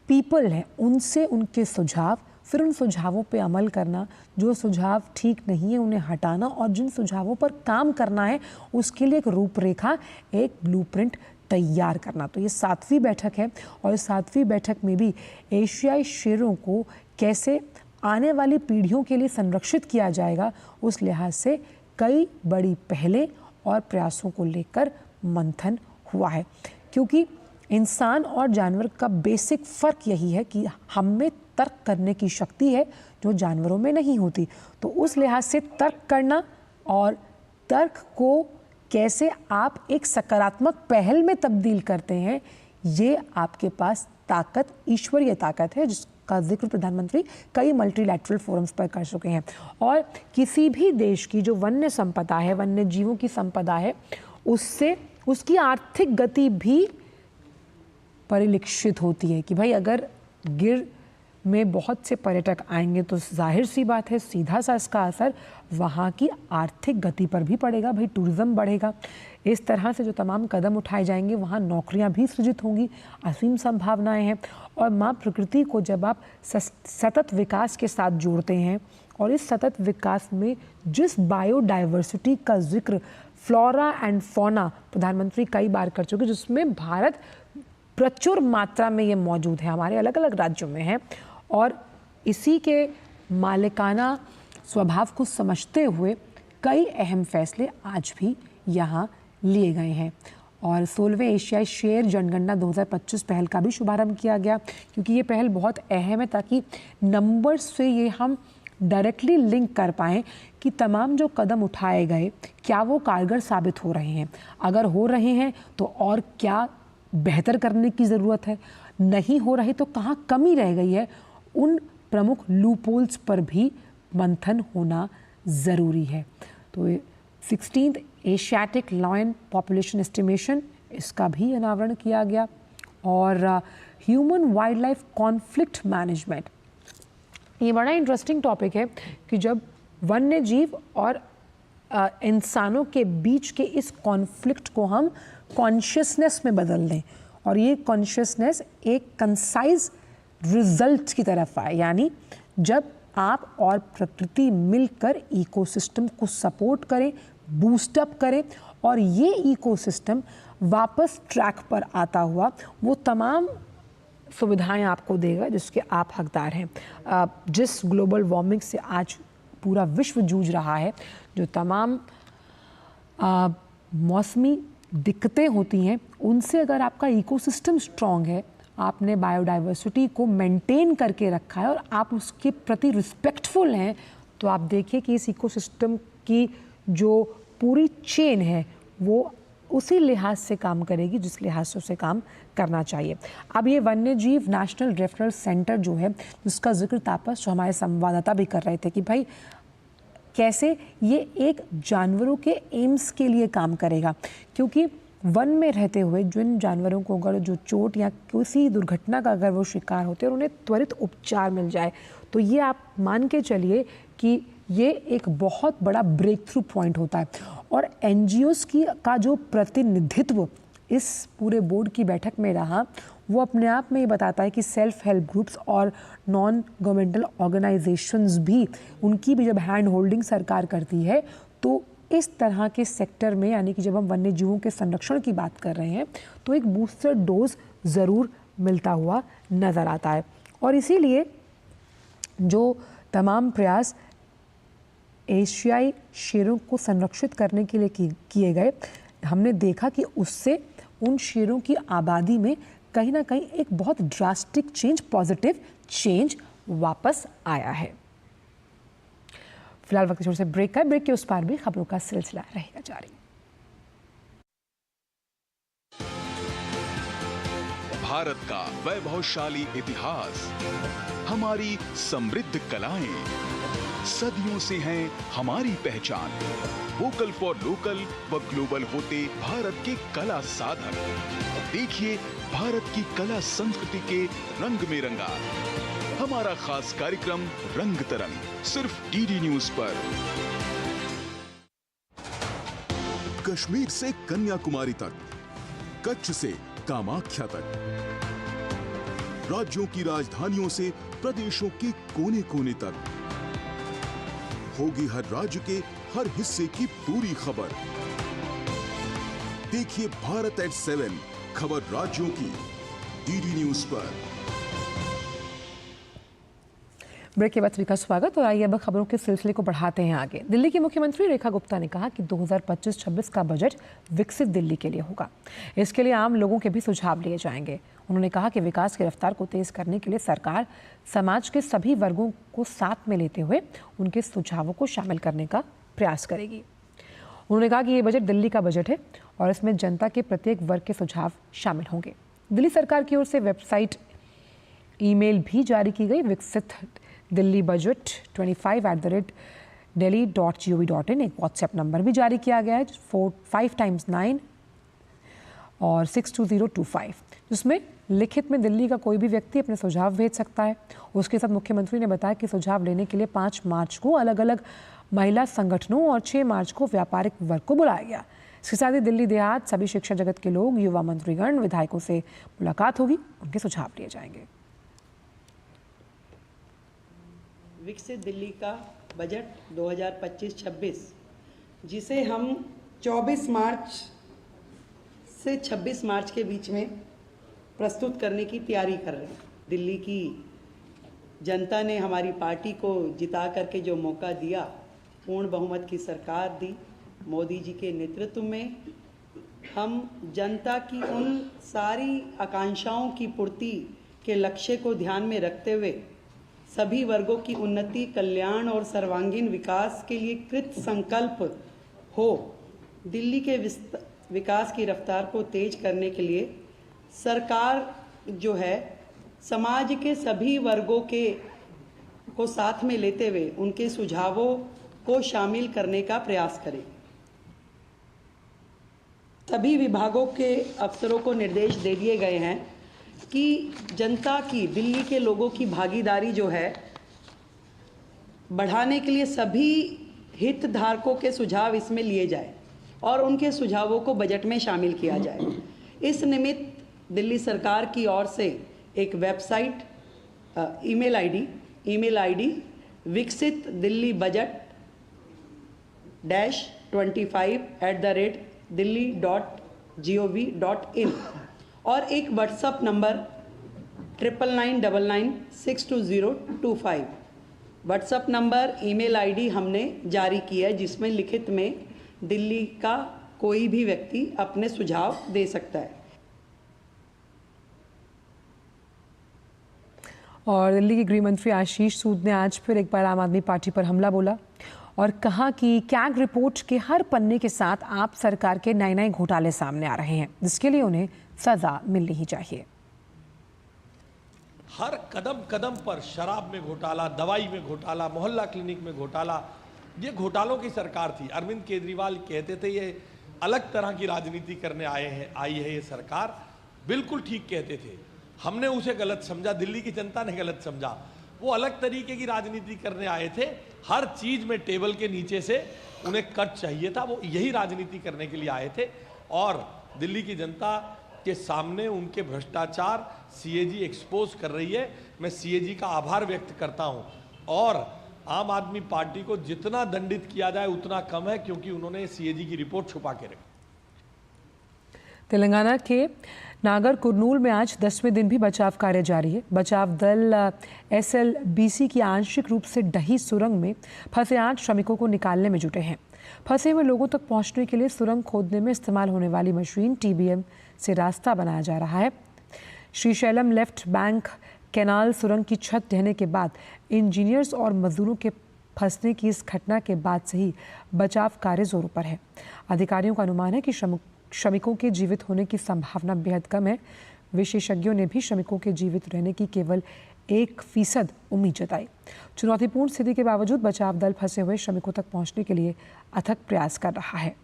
पीपल हैं उनसे उनके सुझाव, फिर उन सुझावों पे अमल करना, जो सुझाव ठीक नहीं है उन्हें हटाना और जिन सुझावों पर काम करना है उसके लिए एक रूपरेखा, एक ब्लूप्रिंट तैयार करना। तो ये 7वीं बैठक है और इस 7वीं बैठक में भी एशियाई शेरों को कैसे आने वाली पीढ़ियों के लिए संरक्षित किया जाएगा, उस लिहाज से कई बड़ी पहलें और प्रयासों को लेकर मंथन हुआ है। क्योंकि इंसान और जानवर का बेसिक फ़र्क यही है कि हम में तर्क करने की शक्ति है जो जानवरों में नहीं होती। तो उस लिहाज से तर्क करना और तर्क को कैसे आप एक सकारात्मक पहल में तब्दील करते हैं, ये आपके पास ताकत, ईश्वरीय ताकत है, जिसका जिक्र प्रधानमंत्री कई मल्टीलैटरल फोरम्स पर कर चुके हैं। और किसी भी देश की जो वन्य संपदा है, वन्य जीवों की संपदा है, उससे उसकी आर्थिक गति भी परिलक्षित होती है कि भाई अगर गिर में बहुत से पर्यटक आएंगे तो जाहिर सी बात है सीधा सा इसका असर वहाँ की आर्थिक गति पर भी पड़ेगा। भाई टूरिज़्म बढ़ेगा। इस तरह से जो तमाम कदम उठाए जाएंगे वहाँ नौकरियाँ भी सृजित होंगी, असीम संभावनाएं हैं। और माँ प्रकृति को जब आप सतत विकास के साथ जोड़ते हैं और इस सतत विकास में जिस बायोडाइवर्सिटी का जिक्र फ्लोरा एंड फौना प्रधानमंत्री कई बार कर चुके, जिसमें भारत प्रचुर मात्रा में ये मौजूद है, हमारे अलग अलग राज्यों में है, और इसी के मालिकाना स्वभाव को समझते हुए कई अहम फैसले आज भी यहाँ लिए गए हैं। और 16वें एशियाई शेर जनगणना 2025 पहल का भी शुभारंभ किया गया, क्योंकि ये पहल बहुत अहम है ताकि नंबर्स से ये हम डायरेक्टली लिंक कर पाएँ कि तमाम जो कदम उठाए गए क्या वो कारगर साबित हो रहे हैं। अगर हो रहे हैं तो और क्या बेहतर करने की ज़रूरत है, नहीं हो रही तो कहाँ कमी रह गई है, उन प्रमुख लूपहोल्स पर भी मंथन होना ज़रूरी है। तो 16th Asiatic lion population estimation, इसका भी अनावरण किया गया। और human wild life conflict management, ये बड़ा इंटरेस्टिंग टॉपिक है कि जब वन्य जीव और इंसानों के बीच के इस कॉन्फ्लिक्ट को हम कॉन्शियसनेस में बदल दें और ये कॉन्शियसनेस एक कंसाइज रिजल्ट की तरफ आए, यानी जब आप और प्रकृति मिलकर इकोसिस्टम को सपोर्ट करें, बूस्टअप करें और ये इकोसिस्टम वापस ट्रैक पर आता हुआ वो तमाम सुविधाएं आपको देगा जिसके आप हकदार हैं। जिस ग्लोबल वार्मिंग से आज पूरा विश्व जूझ रहा है, जो तमाम मौसमी दिक्कतें होती हैं, उनसे अगर आपका इकोसिस्टम स्ट्रॉन्ग है, आपने बायोडाइवर्सिटी को मेंटेन करके रखा है और आप उसके प्रति रिस्पेक्टफुल हैं, तो आप देखिए कि इस इकोसिस्टम की जो पूरी चेन है वो उसी लिहाज से काम करेगी जिस लिहाज से उसे काम करना चाहिए। अब ये वन्य जीव नेशनल रेफरल सेंटर जो है, जिसका जिक्र तापस जो हमारे संवाददाता भी कर रहे थे कि भाई कैसे ये एक जानवरों के एम्स के लिए काम करेगा, क्योंकि वन में रहते हुए जिन जानवरों को अगर जो चोट या किसी दुर्घटना का अगर वो शिकार होते हैं और उन्हें त्वरित उपचार मिल जाए, तो ये आप मान के चलिए कि ये एक बहुत बड़ा ब्रेक थ्रू पॉइंट होता है। और एनजीओस का जो प्रतिनिधित्व इस पूरे बोर्ड की बैठक में रहा, वो अपने आप में ये बताता है कि सेल्फ हेल्प ग्रुप्स और नॉन गवर्नमेंटल ऑर्गेनाइजेशंस भी, उनकी भी जब हैंड होल्डिंग सरकार करती है, तो इस तरह के सेक्टर में, यानी कि जब हम वन्य जीवों के संरक्षण की बात कर रहे हैं, तो एक बूस्टर डोज ज़रूर मिलता हुआ नज़र आता है। और इसीलिए जो तमाम प्रयास एशियाई शेरों को संरक्षित करने के लिए किए गए, हमने देखा कि उससे उन शेरों की आबादी में कहीं ना कहीं एक बहुत ड्रास्टिक चेंज, पॉजिटिव चेंज वापस आया है। फिलहाल वक्त छोड़ से ब्रेक का, ब्रेक के उस पार भी खबरों का सिलसिला रहेगा जारी। भारत का वैभवशाली इतिहास, हमारी समृद्ध कलाएं, सदियों से हैं हमारी पहचान। वोकल फॉर लोकल व ग्लोबल होते भारत के कला साधक। देखिए भारत की कला संस्कृति के रंग में रंगा हमारा खास कार्यक्रम रंग तरंग, सिर्फ डीडी न्यूज पर। कश्मीर से कन्याकुमारी तक, कच्छ से कामाख्या तक, राज्यों की राजधानियों से प्रदेशों के कोने कोने तक, होगी हर राज्य के हर हिस्से की पूरी खबर। देखिए भारत एट 7 खबर राज्यों की डीडी न्यूज पर। ब्रेक के बाद सभी का स्वागत और आइए अब खबरों के सिलसिले को बढ़ाते हैं आगे। दिल्ली की मुख्यमंत्री रेखा गुप्ता ने कहा कि 2025-26 का बजट विकसित दिल्ली के लिए होगा। इसके लिए आम लोगों के भी सुझाव लिए जाएंगे। उन्होंने कहा कि विकास की रफ्तार को तेज करने के लिए सरकार समाज के सभी वर्गों को साथ में लेते हुए उनके सुझावों को शामिल करने का प्रयास करेगी। उन्होंने कहा कि ये बजट दिल्ली का बजट है और इसमें जनता के प्रत्येक वर्ग के सुझाव शामिल होंगे। दिल्ली सरकार की ओर से वेबसाइट, ईमेल भी जारी की गई। विकसित दिल्ली बजट 25@delhi.gov.in, एक व्हाट्सएप नंबर भी जारी किया गया है 5x9 और 62025, जिसमें लिखित में दिल्ली का कोई भी व्यक्ति अपने सुझाव भेज सकता है। उसके साथ मुख्यमंत्री ने बताया कि सुझाव लेने के लिए 5 मार्च को अलग अलग महिला संगठनों और 6 मार्च को व्यापारिक वर्ग को बुलाया गया। इसके साथ ही दिल्ली देहात, सभी शिक्षा जगत के लोग, युवा मंत्रीगण, विधायकों से मुलाकात होगी, उनके सुझाव लिए जाएंगे। विकसित दिल्ली का बजट 2025-26, जिसे हम 24 मार्च से 26 मार्च के बीच में प्रस्तुत करने की तैयारी कर रहे हैं। दिल्ली की जनता ने हमारी पार्टी को जिता करके जो मौका दिया, पूर्ण बहुमत की सरकार दी मोदी जी के नेतृत्व में, हम जनता की उन सारी आकांक्षाओं की पूर्ति के लक्ष्य को ध्यान में रखते हुए सभी वर्गों की उन्नति, कल्याण और सर्वांगीण विकास के लिए कृत संकल्प हो। दिल्ली के विकास की रफ्तार को तेज करने के लिए सरकार जो है समाज के सभी वर्गों को साथ में लेते हुए उनके सुझावों को शामिल करने का प्रयास करें। सभी विभागों के अफसरों को निर्देश दे दिए गए हैं कि जनता की, दिल्ली के लोगों की भागीदारी जो है बढ़ाने के लिए सभी हितधारकों के सुझाव इसमें लिए जाए और उनके सुझावों को बजट में शामिल किया जाए। इस निमित्त दिल्ली सरकार की ओर से एक वेबसाइट, ईमेल आईडी विकसित दिल्ली बजट -25@delhi.gov.in और एक WhatsApp number 9999962025 WhatsApp number, email ID हमने जारी की है, जिसमें लिखित में दिल्ली का कोई भी व्यक्ति अपने सुझाव दे सकता है। और दिल्ली के गृह मंत्री आशीष सूद ने आज फिर एक बार आम आदमी पार्टी पर हमला बोला और कहा कि कैग रिपोर्ट के हर पन्ने के साथ आप सरकार के नए नए घोटाले सामने आ रहे हैं, जिसके लिए उन्हें सजा मिलनी ही चाहिए। हर कदम कदम पर शराब में घोटाला, दवाई में घोटाला, मोहल्ला क्लिनिक में घोटाला, ये घोटालों की सरकार थी। अरविंद केजरीवाल कहते थे ये अलग तरह की राजनीति करने आई है ये सरकार, बिल्कुल ठीक कहते थे। हमने उसे गलत समझा, दिल्ली की जनता ने गलत समझा। वो अलग तरीके की राजनीति करने आए थे, हर चीज में टेबल के नीचे से उन्हें कट चाहिए था, वो यही राजनीति करने के लिए आए थे। और दिल्ली की जनता के सामने उनके भ्रष्टाचार सीएजी एक्सपोज कर रही है। मैं सीएजी का आभार व्यक्त करता हूं और आम आदमी पार्टी को जितना दंडित किया जाए उतना कम है, क्योंकि उन्होंने सीएजी की रिपोर्ट छुपा के रखी। तेलंगाना के नागर कुरनूल में आज 10वें दिन भी बचाव कार्य जारी है। बचाव दल SLBC की आंशिक रूप से ढही सुरंग में फंसे 8 श्रमिकों को निकालने में जुटे हैं। फंसे हुए लोगों तक पहुंचने के लिए सुरंग खोदने में इस्तेमाल होने वाली मशीन TBM से रास्ता बनाया जा रहा है। श्रीशैलम लेफ्ट बैंक कैनाल सुरंग की छत ढहने के बाद इंजीनियर्स और मजदूरों के फंसने की इस घटना के बाद से ही बचाव कार्य जोरों पर है। अधिकारियों का अनुमान है कि श्रमिकों के जीवित होने की संभावना बेहद कम है। विशेषज्ञों ने भी श्रमिकों के जीवित रहने की केवल 1% उम्मीद जताई। चुनौतीपूर्ण स्थिति के बावजूद बचाव दल फंसे हुए श्रमिकों तक पहुंचने के लिए अथक प्रयास कर रहा है।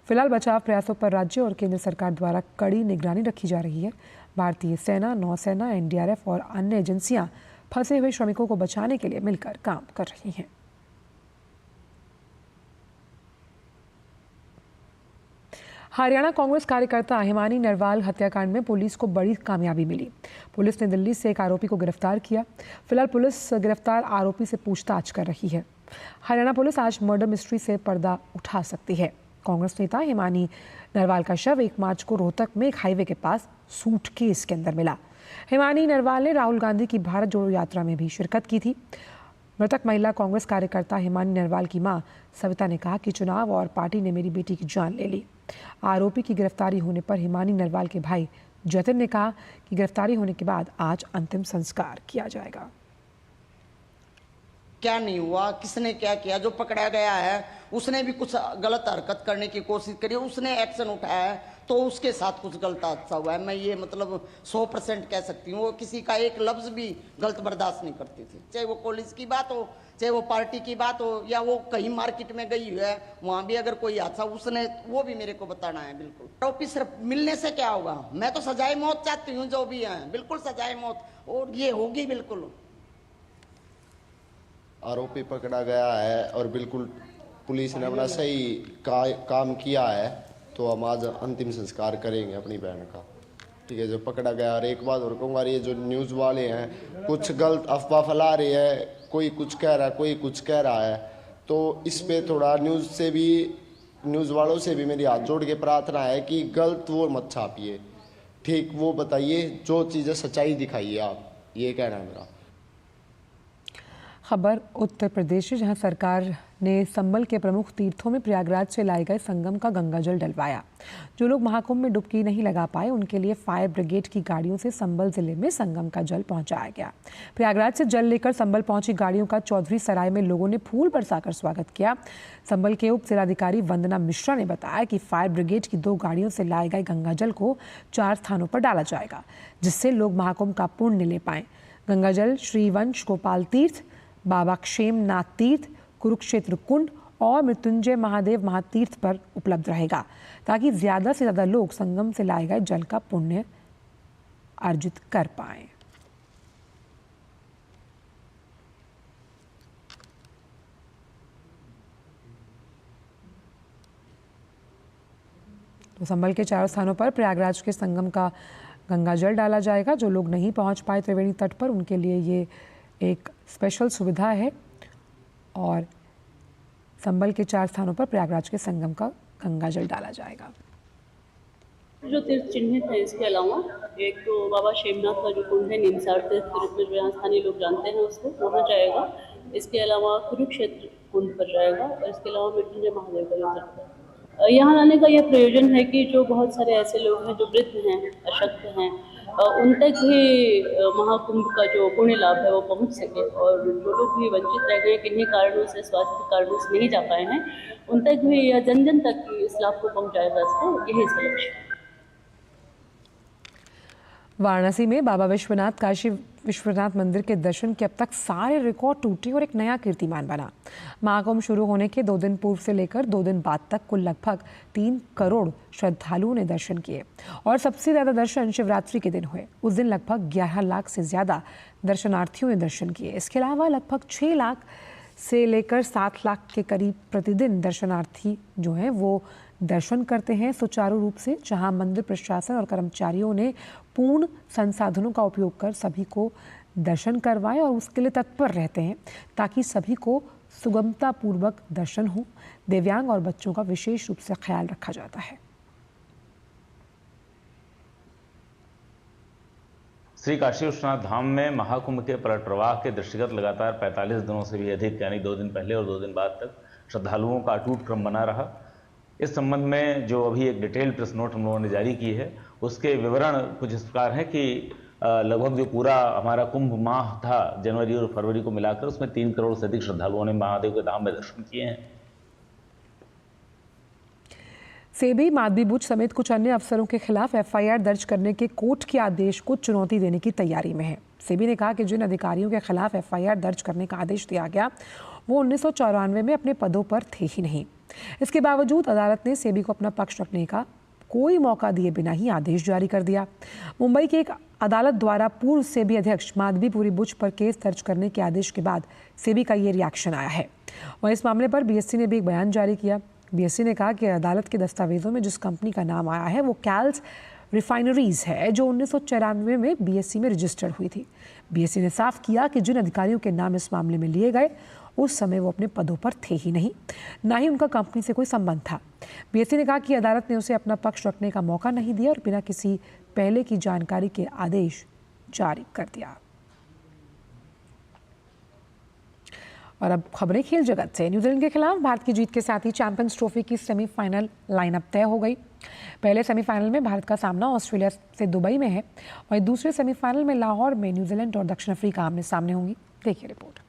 फिलहाल बचाव प्रयासों पर राज्य और केंद्र सरकार द्वारा कड़ी निगरानी रखी जा रही है। भारतीय सेना, नौसेना, NDRF और अन्य एजेंसियां फंसे हुए श्रमिकों को बचाने के लिए मिलकर काम कर रही हैं। हरियाणा कांग्रेस कार्यकर्ता हिमानी नरवाल हत्याकांड में पुलिस को बड़ी कामयाबी मिली। पुलिस ने दिल्ली से एक आरोपी को गिरफ्तार किया। फिलहाल पुलिस गिरफ्तार आरोपी से पूछताछ कर रही है। हरियाणा पुलिस आज मर्डर मिस्ट्री से पर्दा उठा सकती है। कांग्रेस नेता हिमानी नरवाल का शव 1 मार्च को रोहतक में एक हाईवे के पास सूटकेस के अंदर मिला। हिमानी नरवाल ने राहुल गांधी की भारत जोड़ो यात्रा में भी शिरकत की थी। मृतक महिला कांग्रेस कार्यकर्ता हिमानी नरवाल की मां सविता ने कहा कि चुनाव और पार्टी ने मेरी बेटी की जान ले ली। आरोपी की गिरफ्तारी होने पर हिमानी नरवाल के भाई जतिन ने कहा कि गिरफ्तारी होने के बाद आज अंतिम संस्कार किया जाएगा। क्या नहीं हुआ, किसने क्या किया, जो पकड़ा गया है उसने भी कुछ गलत हरकत करने की कोशिश करी, उसने एक्शन उठाया है तो उसके साथ कुछ गलत हादसा हुआ है। मैं ये मतलब 100% कह सकती हूँ। वो किसी का एक लफ्ज भी गलत बर्दाश्त नहीं करती थी, चाहे वो कॉलेज की बात हो, चाहे वो पार्टी की बात हो, या वो कहीं मार्केट में गई है वहां भी अगर कोई हादसा उसने वो भी मेरे को बताना है। बिल्कुल आरोपी सिर्फ मिलने से क्या होगा, मैं तो सजाए मौत चाहती हूँ, जो भी है बिल्कुल सजाए मौत, और ये होगी बिल्कुल। आरोपी पकड़ा गया है और बिल्कुल पुलिस ने अपना सही काम किया है, तो हम आज अंतिम संस्कार करेंगे अपनी बहन का। ठीक है, जो पकड़ा गया। और एक बात और कहूँगा, ये जो न्यूज़ वाले हैं कुछ गलत अफवाह फैला रहे हैं, कोई कुछ कह रहा है, कोई कुछ कह रहा है, तो इस पे थोड़ा न्यूज़ वालों से भी मेरी हाथ जोड़ के प्रार्थना है कि गलत वो मत छापिए, ठीक वो बताइए, जो चीज़ें सच्चाई दिखाइए आप, ये कहना है मेरा। खबर उत्तर प्रदेश से, जहां सरकार ने संबल के प्रमुख तीर्थों में प्रयागराज से लाए गए संगम का गंगाजल डलवाया। जो लोग महाकुंभ में डुबकी नहीं लगा पाए उनके लिए फायर ब्रिगेड की गाड़ियों से संबल जिले में संगम का जल पहुंचाया गया। प्रयागराज से जल लेकर संबल पहुंची गाड़ियों का चौधरी सराय में लोगों ने फूल बरसाकर स्वागत किया। संबल के उप जिलाधिकारी वंदना मिश्रा ने बताया कि फायर ब्रिगेड की 2 गाड़ियों से लाए गए गंगाजल को 4 स्थानों पर डाला जाएगा, जिससे लोग महाकुंभ का पुण्य ले पाएं। गंगाजल श्री वंश गोपाल तीर्थ, बाबा क्षेमनाथ तीर्थ, कुरुक्षेत्र कुंड और मृत्युंजय महादेव महातीर्थ पर उपलब्ध रहेगा, ताकि ज्यादा से ज्यादा लोग संगम से लाए गए जल का पुण्य अर्जित कर पाएं। तो संबल के 4 स्थानों पर प्रयागराज के संगम का गंगाजल डाला जाएगा। जो लोग नहीं पहुंच पाए त्रिवेणी तट पर, उनके लिए ये एक स्पेशल सुविधा है और संबल के 4 स्थानों पर प्रयागराज के संगम का गंगाजल डाला जाएगा। जो तीर्थ चिन्हित है, इसके अलावा एक तो बाबा क्षेमनाथ का जो कुंड है, निमसार तीर्थ के रूप में जो यहाँ स्थानीय लोग जानते हैं उसको, वहाँ जाएगा। इसके अलावा कुरुक्षेत्र कुंड पर जाएगा और इसके अलावा मृत्युंजय महादेव का जो तीर्थ है। यहाँ आने का यह प्रयोजन है कि जो बहुत सारे ऐसे लोग हैं जो वृद्ध हैं, अशक्त हैं, उन तक भी महाकुंभ का जो पुण्य लाभ है वो पहुंच सके, और जो लोग भी वंचित रह गए, किन्हीं कारणों से, स्वास्थ्य कारणों से नहीं जा पाए हैं, उन तक भी या जन जन तक इस लाभ को पहुंचाया जा सके, यही इसका लक्ष्य है। वाराणसी में बाबा विश्वनाथ काशी विश्वनाथ मंदिर के दर्शन के अब तक सारे रिकॉर्ड टूटे और एक नया कीर्तिमान बना। महाकुंभ शुरू होने के 2 दिन पूर्व से लेकर 2 दिन बाद तक कुल लगभग 3 करोड़ श्रद्धालुओं ने दर्शन किए और सबसे ज्यादा दर्शन शिवरात्रि के दिन हुए। उस दिन लगभग 11 लाख से ज्यादा दर्शनार्थियों ने दर्शन किए। इसके अलावा लगभग 6 लाख से लेकर 7 लाख के करीब प्रतिदिन दर्शनार्थी जो हैं वो दर्शन करते हैं सुचारू रूप से, जहां मंदिर प्रशासन और कर्मचारियों ने पूर्ण संसाधनों का उपयोग कर सभी को दर्शन करवाए और उसके लिए तत्पर रहते हैं ताकि सभी को सुगमता पूर्वक दर्शन हो। दिव्यांग और बच्चों का विशेष रूप से ख्याल रखा जाता है। श्री काशी विश्वनाथ धाम में महाकुंभ के पलट प्रवाह के दृष्टिगत लगातार 45 दिनों से भी अधिक यानी 2 दिन पहले और 2 दिन बाद तक श्रद्धालुओं का अटूट क्रम बना रहा। इस संबंध में जो अभी एक डिटेल्ड प्रेस नोट हम लोगों ने जारी की है, उसके विवरण कुछ इस प्रकार है कि लगभग जो पूरा हमारा कुंभ माह था जनवरी और फरवरी को मिलाकर, उसमें 3 करोड़ से अधिक श्रद्धालुओं ने महादेव के धाम में दर्शन किए हैं। सेबी, माधवी बुच समेत कुछ अन्य अफसरों के खिलाफ एफआईआर दर्ज करने के कोर्ट के आदेश को चुनौती देने की तैयारी में है। सेबी ने कहा कि जिन अधिकारियों के खिलाफ एफआईआर दर्ज करने का आदेश दिया गया वो 1994 में अपने पदों पर थे ही नहीं। इसके बावजूद अदालत ने सेबी को अपना पक्ष रखने का कोई मौका दिए बिना ही आदेश जारी कर दिया। मुंबई की एक अदालत द्वारा पूर्व सेबी अध्यक्ष माधवीपुरी बुच पर केस दर्ज करने के आदेश के बाद सेबी का ये रिएक्शन आया है। वहीं इस मामले पर बीएससी ने भी एक बयान जारी किया। बीएससी ने कहा कि अदालत के दस्तावेजों में जिस कंपनी का नाम आया है वो कैल्स रिफाइनरीज है, जो 1994 में बीएससी में रजिस्टर्ड हुई थी। बीएससी ने साफ किया कि जिन अधिकारियों के नाम इस मामले में लिए गए उस समय वो अपने पदों पर थे ही नहीं, ना ही उनका कंपनी से कोई संबंध था। बीएससी ने कहा कि अदालत ने उसे अपना पक्ष रखने का मौका नहीं दिया और बिना किसी पहले की जानकारी के आदेश जारी कर दिया। और अब खबरें खेल जगत से। न्यूजीलैंड के खिलाफ भारत की जीत के साथ ही चैंपियंस ट्रॉफी की सेमीफाइनल लाइनअप तय हो गई। पहले सेमीफाइनल में भारत का सामना ऑस्ट्रेलिया से दुबई में है, वहीं दूसरे सेमीफाइनल में लाहौर में न्यूजीलैंड और दक्षिण अफ्रीका आमने सामने होंगी। देखिए रिपोर्ट।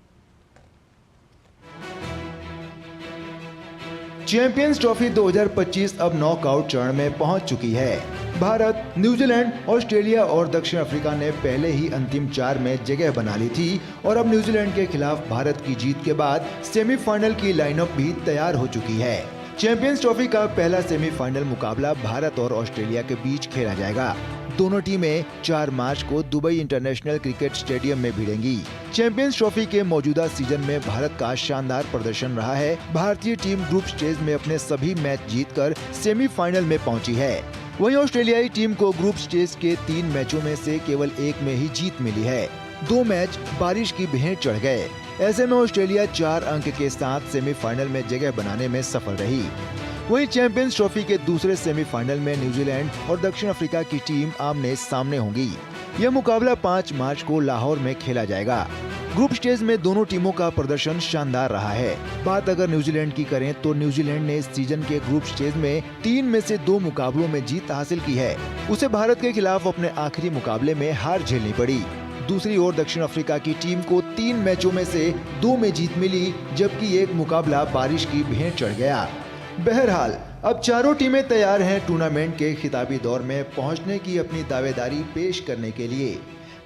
चैंपियंस ट्रॉफी 2025 अब नॉकआउट चरण में पहुंच चुकी है। भारत, न्यूजीलैंड, ऑस्ट्रेलिया और दक्षिण अफ्रीका ने पहले ही अंतिम 4 में जगह बना ली थी और अब न्यूजीलैंड के खिलाफ भारत की जीत के बाद सेमीफाइनल की लाइनअप भी तैयार हो चुकी है। चैंपियंस ट्रॉफी का पहला सेमीफाइनल मुकाबला भारत और ऑस्ट्रेलिया के बीच खेला जाएगा। दोनों टीमें 4 मार्च को दुबई इंटरनेशनल क्रिकेट स्टेडियम में भिड़ेंगी। चैंपियंस ट्रॉफी के मौजूदा सीजन में भारत का शानदार प्रदर्शन रहा है। भारतीय टीम ग्रुप स्टेज में अपने सभी मैच जीतकर सेमीफाइनल में पहुंची है। वहीं ऑस्ट्रेलियाई टीम को ग्रुप स्टेज के 3 मैचों में से केवल 1 में ही जीत मिली है। 2 मैच बारिश की भेंट चढ़ गए। ऐसे में ऑस्ट्रेलिया 4 अंक के साथ सेमीफाइनल में जगह बनाने में सफल रही। वहीं चैंपियंस ट्रॉफी के दूसरे सेमीफाइनल में न्यूजीलैंड और दक्षिण अफ्रीका की टीम आमने सामने होंगी। यह मुकाबला 5 मार्च को लाहौर में खेला जाएगा। ग्रुप स्टेज में दोनों टीमों का प्रदर्शन शानदार रहा है। बात अगर न्यूजीलैंड की करें तो न्यूजीलैंड ने इस सीजन के ग्रुप स्टेज में 3 में से 2 मुकाबलों में जीत हासिल की है। उसे भारत के खिलाफ अपने आखिरी मुकाबले में हार झेलनी पड़ी। दूसरी ओर दक्षिण अफ्रीका की टीम को 3 मैचों में से 2 में जीत मिली, जबकि एक मुकाबला बारिश की भेंट चढ़ गया। बहरहाल अब चारों टीमें तैयार हैं टूर्नामेंट के खिताबी दौर में पहुंचने की अपनी दावेदारी पेश करने के लिए।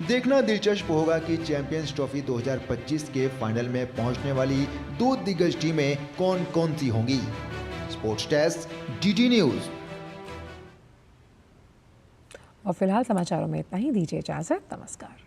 देखना दिलचस्प होगा कि चैंपियंस ट्रॉफी 2025 के फाइनल में पहुंचने वाली 2 दिग्गज टीमें कौन कौन सी होंगी। Sports desk, DD news. और फिलहाल समाचारों में इतना ही। दीजिए इजाजत। नमस्कार।